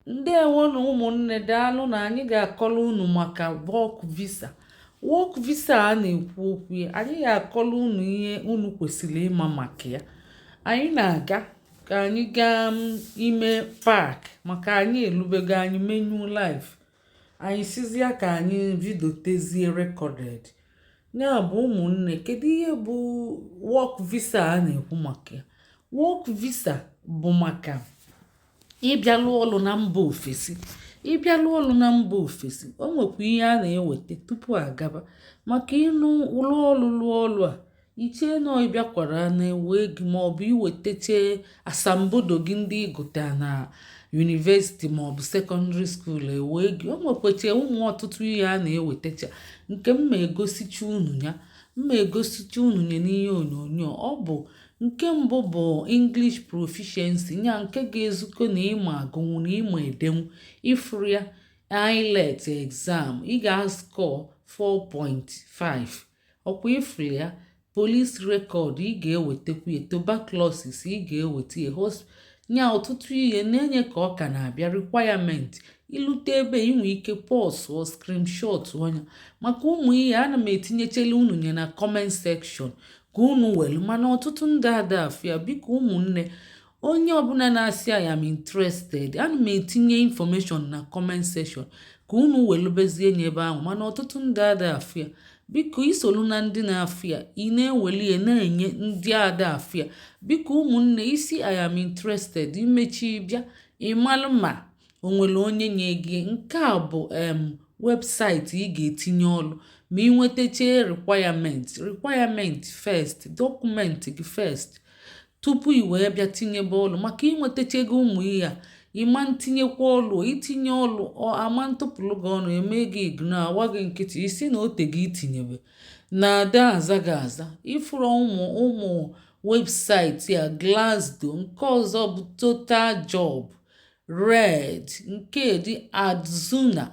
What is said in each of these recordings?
Ndewo na ụmụnne, daalụ na anyị ga-akọrọ unu maka work visa. Work visa a na-ekwu okwu ya, anyị ga-akọrọ unu ihe unu kwesịrị ịma maka ya. Anyị na-aga ka anyị gaa ime park maka anyị elubego anyị menu live. Anyị sizia ka anyị vidio tezie recorded. Ya bụ ụmụnne, kedu ihe bụ work visa a na-ekwu maka ya? Work visa bụ maka ịbịa lụọ ọrụ na mba ofesi. Ịbịa lụọ ọrụ na mba ofesi, o nwekwa ihe a na-eweta tupu agaba. Maka ịnụ lụọ ọrụ a, ichee na ịbịakwara na-ewe gị maọbụ iwetache asambodo gị ndị ịgụta na university maọbụ secondary school ewe gị. O nwekwacha ụmụ ọtụtụ ihe a na-ewetacha nke mma egosicha unu ya n'ihe onyonyo. Ọ bụ nke mbụ bụ English proficiency, ya nke ga-ezukọ na ịma agụnwu na ịma edenwu. Ifuru ya IELTS exam, ị ga-score 4.5. ọkwa ifuru ya police record, ị ga-ewetakwu ya. Tuberculosis, ị ga-eweta ya. nya ọtụtụ ihe na-enye ka ọ ka na-abịa requirement. Ilute ebe inwe ike pause or screenshot onye maka ụmụ ihe ana m etinyechela unu nye na comment section ka unu welu, mana ọtụtụ ndị ada afịa. Biko ụmụnne, onye ọbụla na-asị I am interested, ana m etinye information na comment section ka unu welubezie nye ebe ahụ, mana ọtụtụ ndị ada afịa. Biko isolu na ndị na-afịa, ị na-eweli na-enye ndị ada afịa. Biko ụmụnne, isi I am interested, imechi bịa ịmalụ ma o nwere onye nye gị. Nke a bụ webụsaịtị ị ga-etinye ọlụ ma ị nwetacha requirement first, document gị first tupu i wee bịa tinyebe ọlụ. Maka ịnwetachego ụmụ ihe a, ịma ntinyekwa ọlụ, itinye ọlụ ama ntụpụrụ gị ọnụ, eme gị igno, awa gị nkịtị, isi na ote gị itinyebe na ada aza gị aza. Ifuru ụmụ webụsaịtị a Glassdoor, nke ọzọ bụ Total Job, Red, nke dị Adzuna,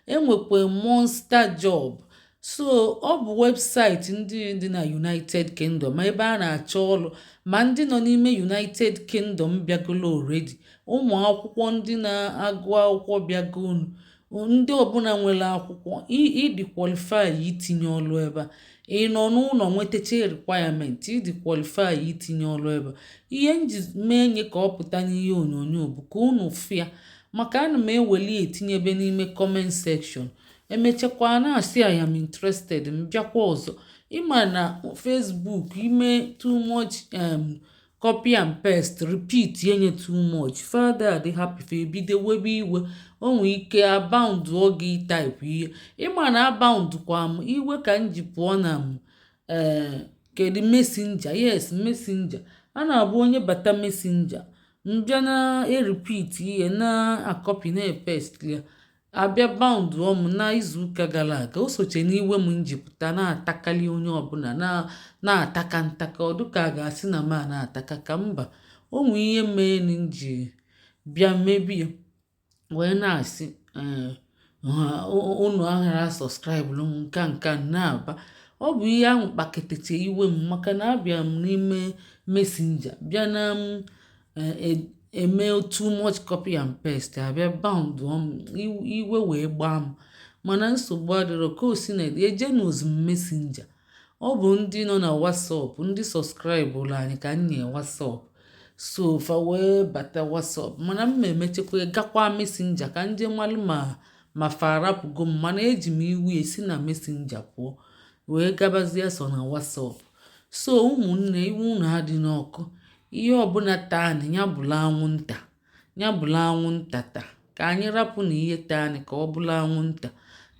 enwekwa Monster Job. So ọ bụ webụsaịtị ndị dị na United Kingdom ebe a na-achọ ọlụ, ma ndị nọ n'ime United Kingdom bịagolo already. Ụmụ akwụkwọ ndị na-agụ akwụkwọ bịagonu, ndị ọbụla nwere akwụkwọ, ịdị qualify itinye ọlụ ebe a. Ị nọ n'ụlọ nwetacha requirement, ịdị qualify itinye ọlụ ebe a. Ihe nji mee nye ka ọ pụta n'ihe onyonyo bụ ka unu fịa, maka ana m eweli etinyebe n'ime comment section. Emechakwa na-asị I am interested, mbịakwa ọzọ. Ịma na Facebook ime too much copy and paste, repeat yenye too much, father adị happy fa ebido webe iwe. O nwee ike abound oge type ihe. Ịma na abound kwa m iwe ka m ji pụọ na kedu messenger. Yes, messenger. A na-abụ onye bata messenger, mbịa na repeat ihe na akọpi na paste ya, abịa bound m na izuụka gara aga. O soche n'iwe m njipụta na-atakali onye ọbụla na-ataka ntaka, ọ dịka a ga-asị na ma na-ataka ka mba. O nwee ihe mee na nji bịa mebie wee na-asị unu aghara subscribe nka na-aba. Ọ bụ ihe ahụ kpaketeche iwe m, maka na abịa m n'ime messenger bịa na eme too much copy and paste, abịa bound iwe wee gbaa m. Mana nsogbu adịrọ, ka o si na eje n'ozi messenger. Ọ bụ ndị nọ na WhatsApp, ndị subscribe ụlọ anyị ka nye WhatsApp, so fa wee bata WhatsApp. Mana m emechekwa gakwa messenger ka ndị mmalụ ma farapụgo m, mana eji m iwu esi na messenger pụọ wee gabazie so na WhatsApp. So ụmụnne, iwu unu adị n'ọkụ. Ihe ọbụla taa anyị ya bụla anwụnta taa, ka anyị rapụ na ihe taa anyị ka ọ bụla anwụnta.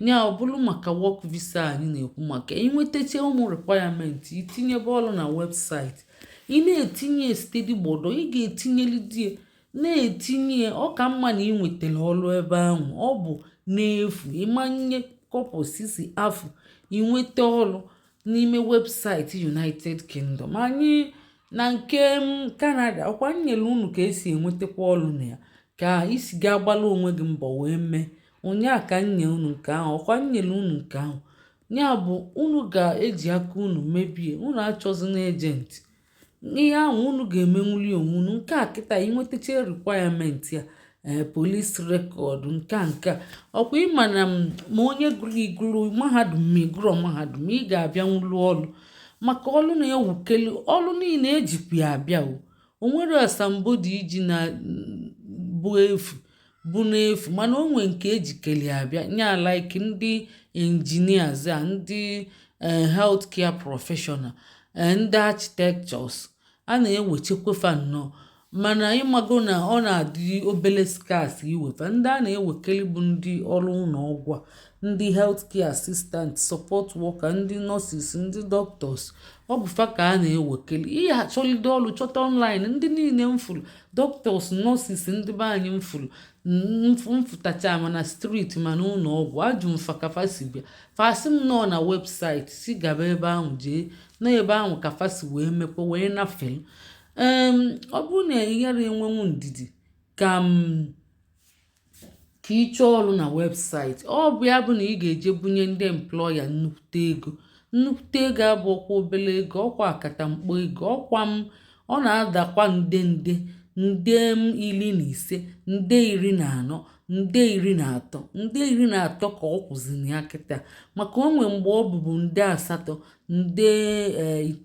Ya ọ bụrụ maka work visa anyị na-ekwu maka. Inwetacha ụmụ requirement, itinyebe ọlụ na webụsaịtị. Ị na-etinye steady gbodo, ị ga-etinyeli die na-etinye. Ọ ka mma na ị nwetara ọlụ ebe ahụ, ọ bụ n'efu. Ịmanye kọpọ sisi afọ inweta ọlụ n'ime webụsaịtị United Kingdom. Anyị na nke Canada, ọkwa nyere unu ka esi enwetakwa ọlụ na ya, ka isi ga-agbala onwe gị mbọ wee mee. Ụnyaa ka nye unu nke ahụ, ọkwa nyere unu nke ahụ. Ya bụ unu ga-eji aka unu mebie, unu achọzi na ejenti. Ihe ahụ unu ga-emenwuli onwe unu. Nke a kịta inwetacha requirement ya, police record nke ọkwa ịma na ma onye gụrụ igụrụ mahadum ma igụrụ mahadum ị ga-abịa nwụlụ ọlụ maka ọlụ na-ewukeli ọlụ niile ejikwa ya abịa o nwere asambodo iji na bụ n'efu mana o nwee nke ejikeli abịa nya like ndị engineers a ndị healthcare professional ndị architectures a na-ewechekwefa nnọọ mana ịmago na ọ na-adị obele scarce iwefa ndị a na-ewekeli bụ ndị ọrụ ụlọ ọgwụ a ndị healthcare assistant support worker ndị nurses ndị doctors ọ bụfa ka a na-ewekeli ihe achọlide ọrụ chọta online ndị niile mfụrụ doctors nurses ndị be anyị mfụrụ mfụtacha ma na street ma na ụlọ ọgwụ ajụ mfa ka fasi bịa fasi m nọ na webụsaịtị si gaba ebe ahụ jee na ebe ahụ ka fasi wee mekwa wee nafelu ọ bụrụ na ị ghara enwenwu ndidi ka ị chọọ ọrụ na webụsaịtị ọ bụ ya bụ na ị ga-eje bunye ndị employa nnukwu ego abụ ọkwa obere ego ọkwa akatamkpo ego ọkwa ọ na-adakwa nde 15 nde 14 nde 13 nde 13 ka ọ kwụziri ya kịta maka o nwee mgbe ọ bụbu nde 8 nde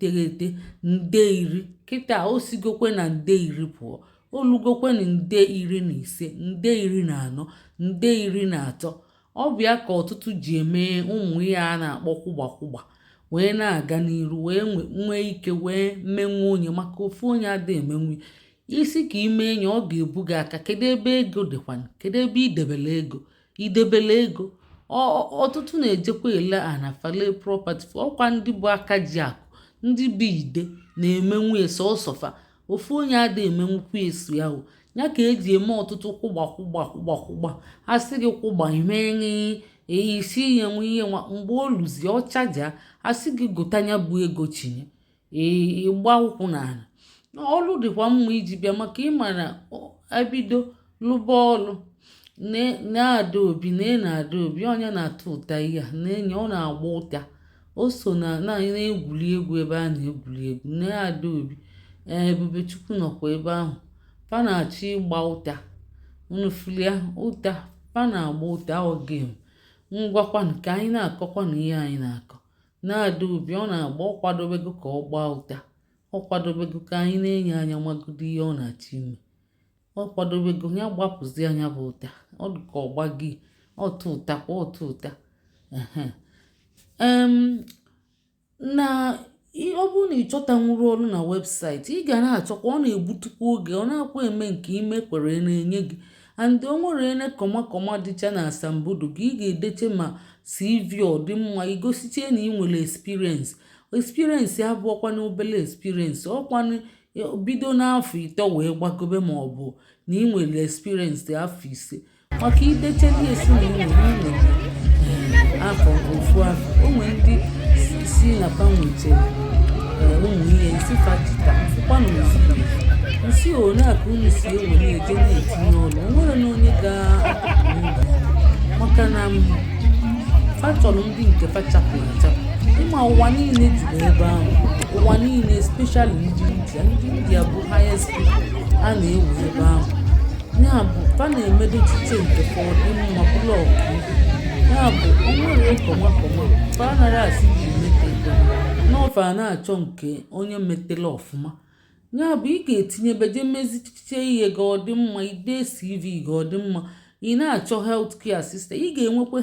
9 nde 10 kịta o sigokwe na nde 10 pụọ olugokwe na nde 15 nde 14 nde 13 ọ bụ ya ka ọtụtụ ji eme ụmụ ihe a na-akpọ kwụgbakwụgba wee na-aga n'iru wee nwee ike wee menwe onye maka ofu onye adịghị emenwe isi ka ime enyi ọ ga-ebu gị aka kedu ebe ego dịkwana kedu ebe idebele ego ọtụtụ na-ejekwa ele anafale property ọkwa ndị bụ aka ji akụ ndị bụ ide na-emenwu sọsọfa ofu onye adịghị emenwukwu esu ya ya ka eji eme ọtụtụ kwụgbakwụgba a sị gị kwụgba imenye isi ihe nwe ihe nwa mgbe o luzi ọchaja a sị gị gotanya bụ ego chinye ịgba ụkwụ n'ala ọlụ dịkwa mma iji bịa maka ịma na ebido lụba ọlụ na-ada obi na-ada obi onye na-atụ ụta ihe a na-enye ọ na-agba ụta o so na-egwuri egwu ebe a na-egwuri egwu na-ada obi Ebubechukwu nọkwa ebe ahụ fa na-achọ ịgba ụta unufulia ụta fa na-agba ụta oge ngwakwa nke anyị na-akọkwa na ihe anyị na-akọ na-ada obi ọ na-agba ọ kwadobego ka ọ gbaa ụta ọ kwadobego ka anyị na-enye anya magodo ihe ọ na-achọ ime ọ kwadobego ya gbapụzi anya bụ ụta ọ dị ka ọgba gị ọtụ ụta kwa ọtụ ụta na ọ bụrụ na ị chọtanwuru ọrụ na webụsaịtị ị ga na-achọkwa ọ na-egbutukwa oge ọ na-akwa eme nke ime kwere na-enye gị and o nwere ene kọmakọma dịcha na asambodo gị ị ga-edeche ma CV ọ dị mma igosiche na ị nwere experience abụọkwa na obele experience ọkwanụ bido n'afọ 3 wee gbagobe ma ọ bụ na ị nwere experience afọ 5 maka idechedi esi na ị nwere afọ ofu afọ o nwere ndị si na panwetere ụmụ ihe isi fajita mfụkwanụ nsi one aka unu si ewere eje na-etinye ọlụ onwere na onye ga-apụpụ maka na fachọrọ ndị nke fachapụrụ achapụ ịma ụwa niile juru ebe ahụ ụwa niile especially ndị India bụ highest people a na-ewu ebe ahụ ya bụ fa na-emedo echiche nke fọdịmma blọk ya bụ onwere kọmakọma fa anaghị asị ji mete n'ofe a na-achọ nke onye metela ọfụma ya bụ ị ga-etinyebe je mezichiche ihe ga ọ dị mma ide CV ga ọ dị mma ị na-achọ healthcare assistant ị ga-enwekwa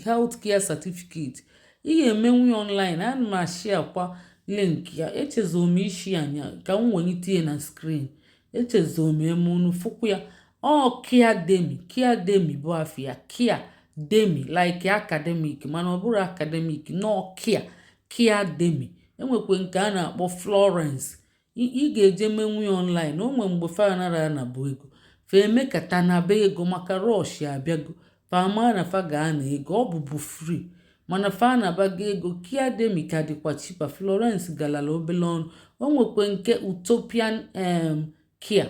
healthcare certificate ị ga-emenwu ya online ana m ashia kwa link ya echezo m ishi anya ka m wenite ya na screen echezo m eme unu fụkwu ya Kia Demi bụ afọ Kia Demi like academic mana ọ bụrụ academic no Kia Demi enwekwe nke a na-akpọ Florence ị ga-eje menwu ya online o nwee mgbe fanara na bụ ego fa emekata na be ego maka rush abịago fa ama na fa ga na ego ọ bụbu free mana fa na-abago ego Kia Demi ka dịkwa chipa Florence galala obele ọnụ o nwekwe nke Utopian Kia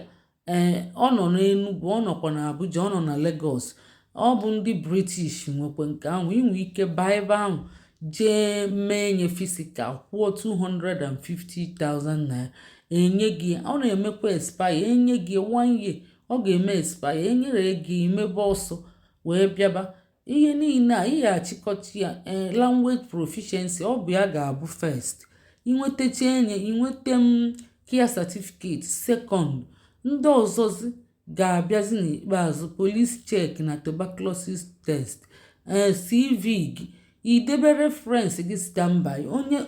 ọ nọ n'Enugu ọ nọkwa na Abuja ọ nọ na Lagos ọ bụ ndị British nwekwe nke ahụ inwe ike baa ebe ahụ jee mee nye fisikal kwụọ 250,000 naira enye gị ọ na-emekwa expire enye gị 1 year ọ ga-eme expire enyere gị imebe ọsọ wee bịaba ihe niile a ihe achịkọta ya language proficiency ọ bụ ya ga-abụ first inwetacha enye inweta kia certificate second ndị ọzọzi ga-abịazi n'ikpeazụ police check na tuberculosis test CV gị idebe reference gị standby onye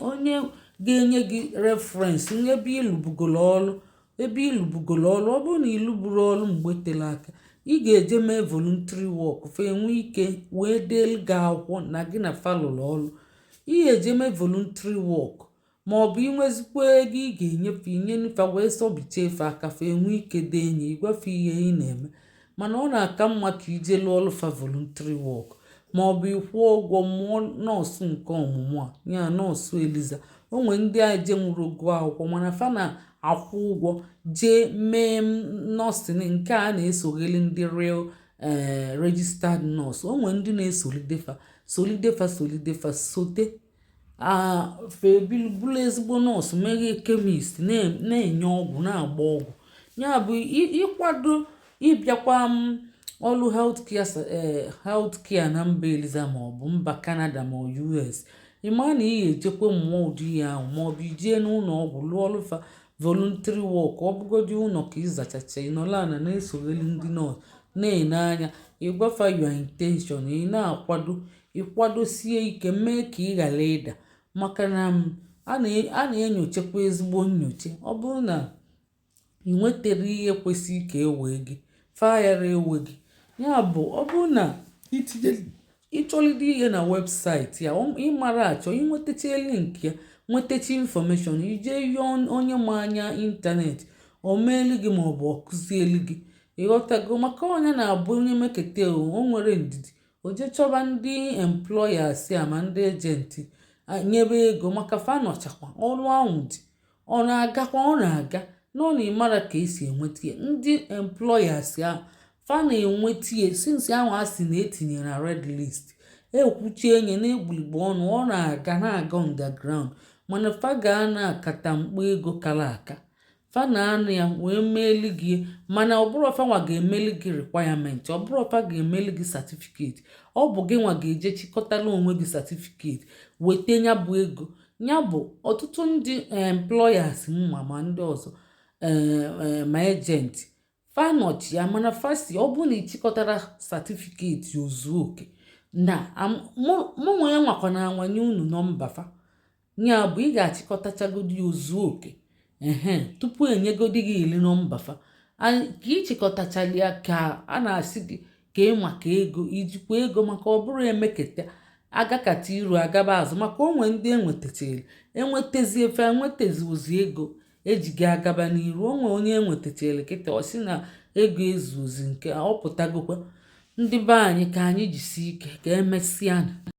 ga-enye gị reference ebe ịlụbugolo ọlụ ọ bụrụ na ịlụburu ọlụ mgbe tere aka ị ga-eje mee voluntary work fe enwe ike wee dee gị akwụkwọ na gị na falụlụ ọlụ ị ga-eje mee voluntary work ma ọ bụ inwezikwa ego ị ga-enyefe inyefa wee sọbicha efe aka fe enwe ike dee enye ịgwafe ihe ị na-eme mana ọ na-aka mma ka ije lụọ ọlụ fa voluntary work ma ọ bụ ịkwụọ ụgwọ mụọ nọọsụ nke ọmụmụ a ya nọọsụ Eliza onwe ndị a je nwụrụ gụọ akwụkwọ mana fa na-akwụ ụgwọ jee mee nọọsịn nke a na-esogheli ndị real registered nurse onwe ndị na-esolidefa sote febulu ezigbo nọọsụ meghe kemist na-enye ọgwụ na-agba ọgwụ ya bụ ịkwado ịbịakwa ọlụ healthcare na mba Eliza maọbụ mba Canada ma US ịma na ị ga-ejekwa mmụọ ụdị ya ahụ maọbụ ijee n'ụlọ ọgwụ lụọ ọlụfa voluntary work ọ bụgodị ụlọ ka ịzachacha ịnọla na na-esogheli ndị nọọsụ na-ene anya ịgwafa your intention ị na-akwado ịkwadosie ike mee ka ị ghara ịda maka na a na-enyochakwa ezigbo nnyocha ọ bụrụ na ị nwetara ihe kwesị ka ewee gị faghara ewe gị ya bụ ọ bụrụ na ịchọlide ihe na webụsaịtị ya ịmara achọ inwetacha link ya nwetacha infọmeshọn ije ihe onye ma anya ịntanetị o meeli gị maọbụ ọ kụzieli gị ịghọtago maka onye na-abụ onye mekete o nwere ndidi o je chọba ndị employers ya ma ndị ejenti nyebe ego maka fanọchakwa ọrụ ahụ dị ọ na-aga nọ na ịmara ka esi enweta ya ndị employers ya fa na-enweta ya since ahụ a sị na etinye na red list ekwuchi enye na-egbuligbo ọnụ ọ na-aga underground mana fa na-akata mkpa ego kara aka fa na-anụ ya wee meeli gị mana ọbụrụ fanwa ga-emeli gị requirement ọbụrụ fa ga-emeli gị certificate ọ bụ gị nwa ga-eje chịkọtala onwe gị certificate weta ya bụ ego ya bụ ọtụtụ ndị employers ma ndị ọzọ ma ejenti fanọchi ya mana fasi ọ bụ na ịchịkọtara certificate ozuo oke na mụnwe ya nwakwa na anwanye unu nọmba fa ya bụ ị ga-achịkọtachagodi ozuo oke tupu enyegodi gị ili nọmba fa ka ịchịkọtachala ya ka a na-asị gị ka ị maka ego ijikwa ego maka ọ bụrụ emeketa agakata iru agaba azụ maka onwe ndị enwetezi efe enwetezi ozi ego eji gị agaba n'iru onwe onye enwetachara kịta ọ sị na ego ezu ozi nke ọ pụtagokwa ndị be anyị ka anyị jisi ike ka emesịa